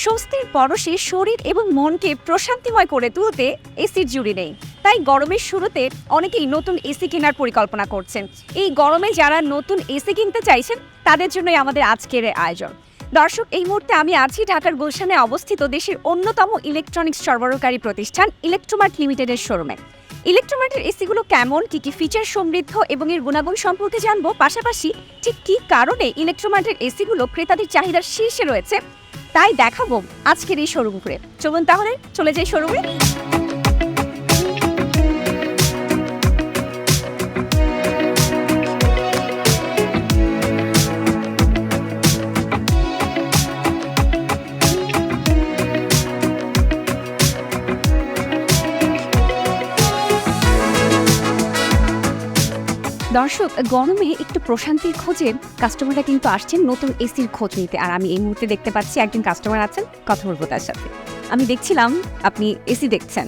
স্বস্তির পরশে শরীর এবং মনকে প্রশান্তিময় করে তুলতে এসির জুড়ি নেই। তাই গরমের শুরুতে অনেকেই নতুন এসি কেনার পরিকল্পনা করছেন। এই গরমে যারা নতুন এসি কিনতে চাইছেন তাদের জন্যই আমাদের আজকের আয়োজন। দর্শক, এই মুহূর্তে আমি আছি ঢাকার গুলশানে অবস্থিত দেশের অন্যতম ইলেকট্রনিক্স সরবরাহকারী প্রতিষ্ঠান ইলেকট্রোমার্ট লিমিটেডের শোরুমে। ইলেকট্রোমার্টের এসিগুলো কেমন, কি ফিচার সমৃদ্ধ এবং এর গুণাগুণ সম্পর্কে জানবো, পাশাপাশি ঠিক কী কারণে ইলেকট্রোমার্টের এসিগুলো ক্রেতাদের চাহিদার শীর্ষে রয়েছে তাই দেখাবো আজকের এই শোরুম ঘুরে। চলুন তাহলে চলে যাই শোরুমে। দর্শক, গরমে একটু প্রশান্তির খোঁজে কাস্টমাররা কিন্তু আসছেন নতুন এসির খোঁজ নিতে। আর আমি এই মুহূর্তে দেখতে পাচ্ছি একজন কাস্টমার আছেন, কথা বলবো তার সাথে। আমি দেখছিলাম আপনি এসি দেখছেন,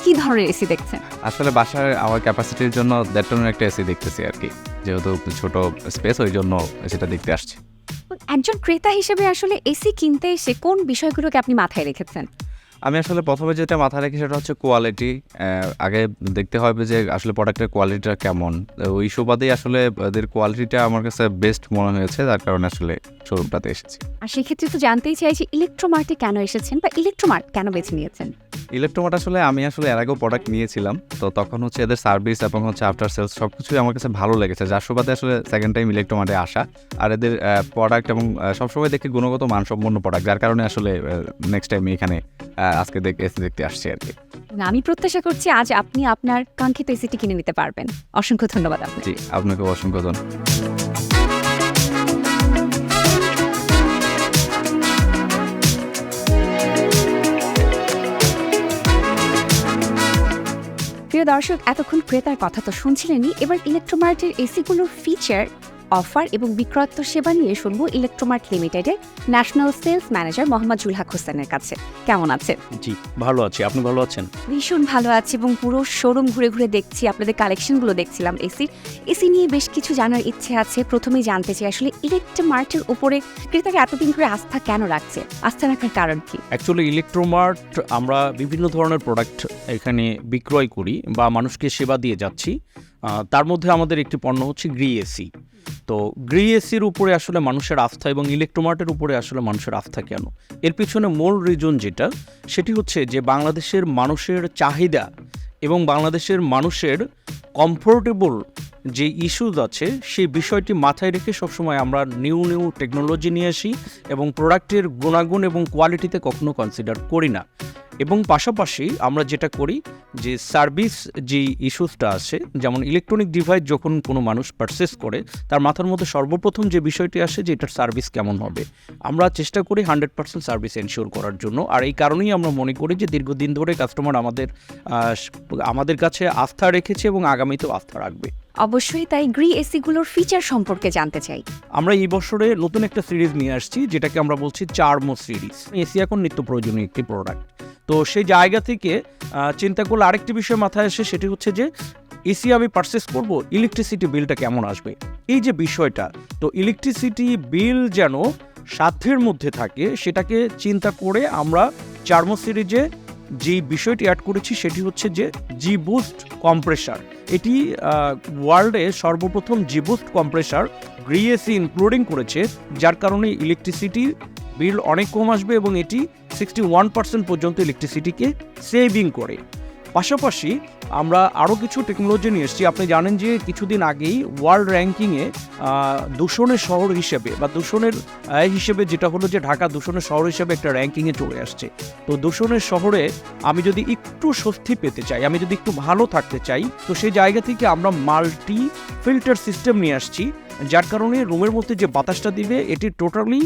কি ধরনের এসি দেখছেন? আসলে বাসার আমার ক্যাপাসিটির জন্য 1.5 টনের একটা এসি দেখতেছি আর কি, যেহেতু ছোট স্পেস, ওই জন্য এসিটা দেখতে আসছি। একজন ক্রেতা হিসেবে আসলে এসি কিনতে এসে কোন বিষয়গুলোকে আপনি মাথায় রেখেছেন? আমি আসলে প্রথমে যেটা মাথায় রাখি সেটা হচ্ছে কোয়ালিটি। আগে দেখতে হবে যে আসলে প্রোডাক্টের কোয়ালিটিটা কেমন। ওই সুবাদেই আসলে ওদের কোয়ালিটিটা আমার কাছে বেস্ট মনে হয়েছে, যার কারণে আসলে শোরুমটাতে এসেছি। আর সেক্ষেত্রে তো জানতেই চাই যে ইলেকট্রোমার্টে কেন এসেছেন বা ইলেকট্রোমার্ট কেন বেছে নিয়েছেন? ইলেকট্রোমার্ট আসলে আমি এর আগেও প্রোডাক্ট নিয়েছিলাম, তো তখন হচ্ছে এদের সার্ভিস এবং হচ্ছে আফটার সেলস সব কিছুই আমার কাছে ভালো লেগেছে, যার সুবাদে আসলে সেকেন্ড টাইম ইলেকট্রোমার্টে আসা। আর এদের প্রোডাক্ট এবং সবসময় দেখি গুণগত মানসম্পন্ন প্রোডাক্ট, যার কারণে আসলে নেক্সট টাইম এখানে আজকে দেখতে আসছি আর কি। আমি প্রত্যাশা করছি আজ আপনি আপনার কাঙ্ক্ষিত এসিটি কিনে নিতে পারবেন। অসংখ্য ধন্যবাদ আপনাকে। জি, আপনাকে অসংখ্য ধন্যবাদ। প্রিয় দর্শক, এতক্ষণ ক্রেতার কথা তো শুনছিলেনই। এবার ইলেকট্রোমার্টের এসিগুলোর ফিচার, অফার এবং বিক্রয়ত্ব সেবা নিয়ে শুনবো ইলেকট্রোমার্ট লিমিটেডের ন্যাশনাল সেলস ম্যানেজার মোহাম্মদ জুলহাক হোসেনের কাছে। কেমন আছেন? জি, ভালো আছি। আপনি ভালো আছেন? ভীষণ ভালো আছি এবং পুরো শোরুম ঘুরে ঘুরে দেখছি, আপনাদের কালেকশনগুলো দেখছিলাম। এসি নিয়ে বেশ কিছু জানার ইচ্ছে আছে। প্রথমেই জানতে চাই আসলে ইলেকট্রোমার্টের উপরে ক্রেতারা এতদিন ধরে আস্থা কেন রাখছে? আস্থা রাখার কারণ কি? অ্যাকচুয়ালি ইলেকট্রোমার্ট আমরা বিভিন্ন ধরনের প্রোডাক্ট এখানে বিক্রয় করি বা মানুষকে সেবা দিয়ে যাচ্ছি। তার মধ্যে আমাদের একটি পণ্য হচ্ছে গ্রি এসি। তো গ্রি এসির উপরে আসলে মানুষের আস্থা এবং ইলেকট্রোমার্টের উপরে আসলে মানুষের আস্থা কেন, এর পিছনে মূল রিজন যেটা, সেটি হচ্ছে যে বাংলাদেশের মানুষের চাহিদা এবং বাংলাদেশের মানুষের কমফোর্টেবল যে ইস্যুজ আছে সেই বিষয়টি মাথায় রেখে সবসময় আমরা নিউ টেকনোলজি নিয়ে আসি এবং প্রোডাক্টের গুণাগুণ এবং কোয়ালিটিতে কখনো কনসিডার করি না। এবং পাশাপাশি আমরা যেটা করি যে সার্ভিস যে ইস্যুসটা আছে, যেমন ইলেকট্রনিক ডিভাইস যখন কোনো মানুষ পারচেস করে তার মাথার মধ্যে সর্বপ্রথম যে বিষয়টি আসে যে এটার সার্ভিস কেমন হবে। আমরা চেষ্টা করি 100% সার্ভিস এনশিওর করার জন্য। আর এই কারণেই আমরা মনে করি যে দীর্ঘদিন ধরে কাস্টমার আমাদের কাছে আস্থা রেখেছে এবং আগামীতেও আস্থা রাখবে। অবশ্যই তাই। গ্রি এসিগুলোর ফিচার সম্পর্কে জানতে চাই। আমরা এই বছরে নতুন একটা সিরিজ নিয়ে আসছি, যেটাকে আমরা বলছি 4 সিরিজ। এসি এখন নিত্য প্রয়োজনীয় একটি প্রোডাক্ট। তো সেই জায়গা থেকে চিন্তা করলে আরেকটি বিষয় মাথায় আসে, সেটি হচ্ছে যে এসি আমি পারচেস করব, ইলেকট্রিসিটি বিলটা কেমন আসবে, এই যে বিষয়টা। তো ইলেকট্রিসিটি বিল যেন সাধ্যের মধ্যে থাকে সেটাকে চিন্তা করে আমরা 4 সিরিজে যেই বিষয়টি অ্যাড করেছি সেটি হচ্ছে যে জি বুস্ট কম্প্রেসার। এটি ওয়ার্ল্ডে সর্বপ্রথম G boost compressor Gree AC including করেছে, যার কারণে ইলেকট্রিসিটি বিল অনেক কম আসবে এবং এটি 61% পর্যন্ত ইলেকট্রিসিটিকে সেভিং করে। পাশাপাশি আমরা আরও কিছু টেকনোলজি নিয়ে এসেছি। আপনি জানেন যে কিছুদিন আগেই ওয়ার্ল্ড র্যাঙ্কিংয়ে দূষণের শহর হিসেবে বা দূষণের হিসেবে যেটা হলো যে ঢাকা দূষণের শহর হিসেবে একটা র্যাঙ্কিংয়ে চলে আসছে। তো দূষণের শহরে আমি যদি একটু স্বস্তি পেতে চাই, আমি যদি একটু ভালো থাকতে চাই, তো সেই জায়গা থেকে আমরা মাল্টি ফিল্টার সিস্টেম নিয়ে আসছি, যার কারণে রুমের মধ্যে যে বাতাসটা দিবে এটি টোটালি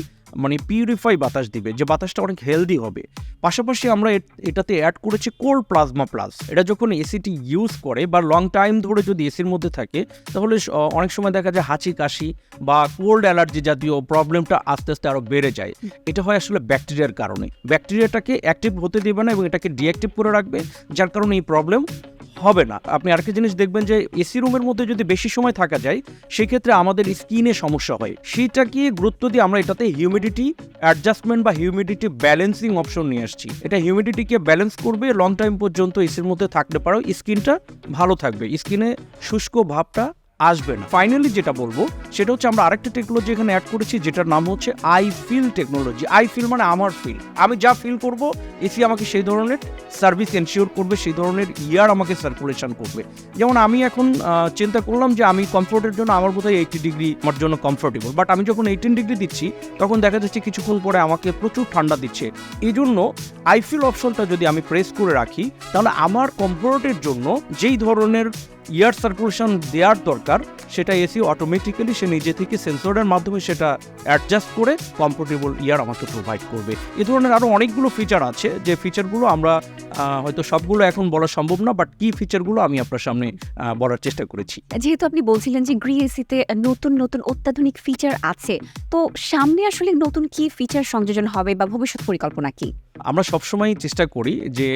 পিউরিফাই বাতাস দিবে, যে বাতাসটা অনেক হেলদি হবে। পাশাপাশি আমরা এটাতে অ্যাড করেছি কোল্ড প্লাজমা প্লাস। এটা যখন এসিটি ইউজ করে বা লং টাইম ধরে যদি এসির মধ্যে থাকে, তাহলে অনেক সময় দেখা যায় হাঁচি কাশি বা কোল্ড অ্যালার্জি জাতীয় প্রবলেমটা আস্তে আস্তে আরও বেড়ে যায়। এটা হয় আসলে ব্যাকটেরিয়ার কারণে। ব্যাকটেরিয়াটাকে অ্যাক্টিভ হতে দেবে না এবং এটাকে ডিঅ্যাক্টিভ করে রাখবে, যার কারণে এই প্রবলেম হবে না। আপনি আরেকটা জিনিস দেখবেন যে এসি রুমের মধ্যে যদি বেশি সময় থাকা যায় সেক্ষেত্রে আমাদের স্কিনে সমস্যা হয়। সেটাকে গুরুত্ব দিয়ে আমরা এটাতে হিউমিডিটি অ্যাডজাস্টমেন্ট বা হিউমিডিটি ব্যালেন্সিং অপশন নিয়ে আসছি। এটা হিউমিডিটিকে ব্যালেন্স করবে, লং টাইম পর্যন্ত এসির মধ্যে থাকতে পারো, স্কিনটা ভালো থাকবে, স্কিনে শুষ্ক ভাবটা আসবে না। ফাইনালি যেটা বলবো সেটা হচ্ছে আমরা আরেকটা টেকনোলজি এখানে অ্যাড করেছি যেটার নাম হচ্ছে I feel technology. I feel মানে আমার ফিল, আমি যা ফিল করব এসি আমাকে সেই ধরনের সার্ভিস এনশিওর করবে, সেই ধরনের ইয়ার আমাকে সার্কুলেশন করবে। যেমন আমি এখন চিন্তা করলাম যে আমি কমফোর্টের জন্য আমার বোধহয় 80 ডিগ্রি আমার জন্য কমফোর্টেবল, বাট আমি যখন 18 ডিগ্রি দিচ্ছি তখন দেখা যাচ্ছে কিছুক্ষণ পরে আমাকে প্রচুর ঠান্ডা দিচ্ছে। এই জন্য আই ফিল অপশনটা যদি আমি প্রেস করে রাখি তাহলে আমার কমফোর্টের জন্য যেই ধরনের ইয়ার সার্কুলেশন দেওয়ার দরকার সেটা এসি অটোমেটিক্যালি সে নিজে থেকে সেন্সরের মাধ্যমে সেটা অ্যাডজাস্ট করে কমফোর্টেবল ইয়ার আমাকে প্রোভাইড করবে। এ ধরনের আরও অনেকগুলো ফিচার আছে যে ফিচারগুলো আমরা হয়তো সবগুলো এখন বলা সম্ভব না, বাট কি ফিচারগুলো আমি আপনার সামনে বলার চেষ্টা করেছি। যেহেতু আপনি বলছিলেন যে গ্রি এসিতে নতুন নতুন অত্যাধুনিক ফিচার আছে, তো সামনে আসলে নতুন কি ফিচার সংযোজন হবে বা ভবিষ্যৎ পরিকল্পনা কি? আমরা সবসময় চেষ্টা করি যে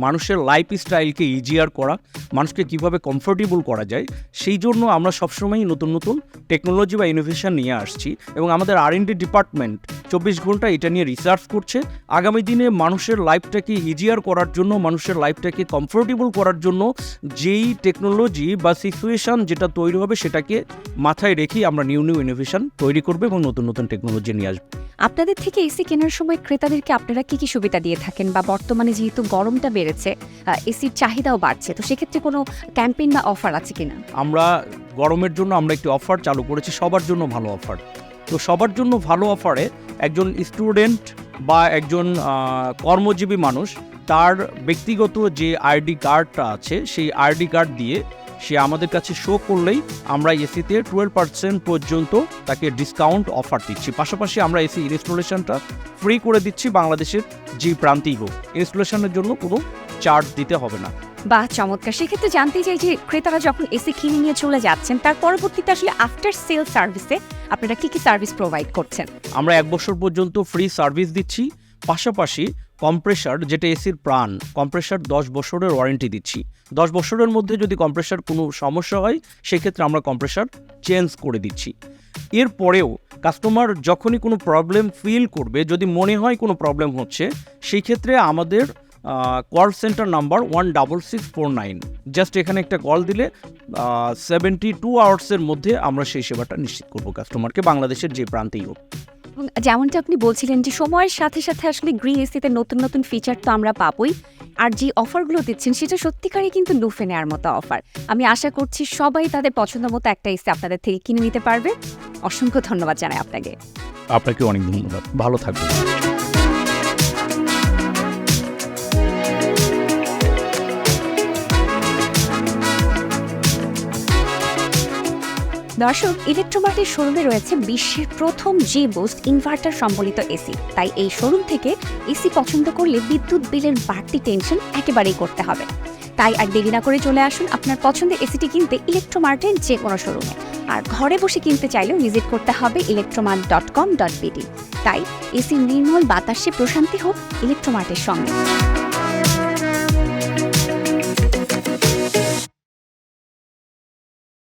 মানুষের লাইফ স্টাইলকে ইজিয়ার করা, মানুষকে কিভাবে কমফোর্টেবল করা যায়, সেই জন্য আমরা সবসময় নতুন নতুন টেকনোলজি বা ইনোভেশন নিয়ে আসছি এবং আমাদের R&D ডিপার্টমেন্ট 24 ঘন্টা এটা নিয়ে রিসার্চ করছে। আগামী দিনে মানুষের লাইফটাকে ইজিয়ার করার জন্য, মানুষের লাইফটাকে কমফোর্টেবল করার জন্য যেই টেকনোলজি বা সিচুয়েশন যেটা তৈরি হবে সেটাকে মাথায় রেখেই আমরা নিউ নিউ ইনোভেশন তৈরি করবো এবং নতুন নতুন টেকনোলজি নিয়ে আসবো। আপনাদের থেকে এসি কেনার সময় ক্রেতাদেরকে আপনারা কি কি সুবিধা দিয়ে থাকেন, বা বর্তমানে যেহেতু গরমটা বেড়েছে এসির চাহিদাও বাড়ছে, তো সেক্ষেত্রে কোনো ক্যাম্পেইন বা অফার আছে কিনা? আমরা গরমের জন্য আমরা একটি অফার চালু করেছি, সবার জন্য ভালো অফার। তো সবার জন্য ভালো অফারে একজন স্টুডেন্ট বা একজন কর্মজীবী মানুষ তার ব্যক্তিগত যে আইডি কার্ডটা আছে সেই আইডি কার্ড দিয়ে সে আমাদের কাছে শো করলেই আমরা এসিতে 12% পর্যন্ত তাকে ডিসকাউন্ট অফার দিচ্ছি। পাশাপাশি আমরা এসি ইনস্টলেশনটা ফ্রি করে দিচ্ছি, বাংলাদেশের যে প্রান্তেই হোক ইনস্টলেশনের জন্য কোনো চার্জ দিতে হবে না। বাহ, চমৎকার। সেক্ষেত্রে জানতে চাই যে ক্রেতারা যখন এসি কিনে নিয়ে চলে যাচ্ছেন তার পরবর্তীতে আসলে আফটার সেল সার্ভিসে আপনারা কি কি সার্ভিস প্রোভাইড করছেন? আমরা 1 বছর পর্যন্ত ফ্রি সার্ভিস দিচ্ছি, পাশাপাশি কম্প্রেসার যেটা এসির প্রাণ, কম্প্রেসার 10 বছরের ওয়ারেন্টি দিচ্ছি। 10 বছরের মধ্যে যদি কম্প্রেসার কোনো সমস্যা হয় সেক্ষেত্রে আমরা কম্প্রেসার চেঞ্জ করে দিচ্ছি। এরপরেও কাস্টমার যখনই কোনো প্রবলেম ফিল করবে, যদি মনে হয় কোনো প্রবলেম হচ্ছে, সেই ক্ষেত্রে আমাদের কল সেন্টার নাম্বার 16649, জাস্ট এখানে একটা কল দিলে 72 আওয়ার্সের মধ্যে আমরা সেই সেবাটা নিশ্চিত করবো কাস্টমারকে, বাংলাদেশের যে প্রান্তেই হোক। যেমনটা আপনি বলছিলেন যে সময়ের সাথে সাথে আসলে গ্রি এসিতে নতুন নতুন ফিচার তো আমরা পাবোই, আর যে অফারগুলো দিচ্ছেন সেটা সত্যিকারই কিন্তু লুফে নেওয়ার মতো অফার। আমি আশা করছি সবাই তাদের পছন্দ মতো একটা এসি আপনাদের থেকে কিনে নিতে পারবে। অসংখ্য ধন্যবাদ জানাই আপনাকে। আপনাকে অনেক ধন্যবাদ, ভালো থাকবেন। দর্শক, ইলেকট্রোমার্টের শোরুমে রয়েছে বিশ্বের প্রথম জি বুস্ট ইনভার্টার সম্বলিত এসি। তাই এই শোরুম থেকে এসি পছন্দ করলে বিদ্যুৎ বিলের বাড়তি টেনশন একেবারেই করতে হবে। তাই আর দেরি না করে চলে আসুন আপনার পছন্দের এসিটি কিনতে ইলেকট্রোমার্টের যে কোনো শোরুমে। আর ঘরে বসে কিনতে চাইলেও ভিজিট করতে হবে electromart.com.bd। তাই এসির নির্মল বাতাসে প্রশান্তি হোক ইলেকট্রোমার্টের সঙ্গে।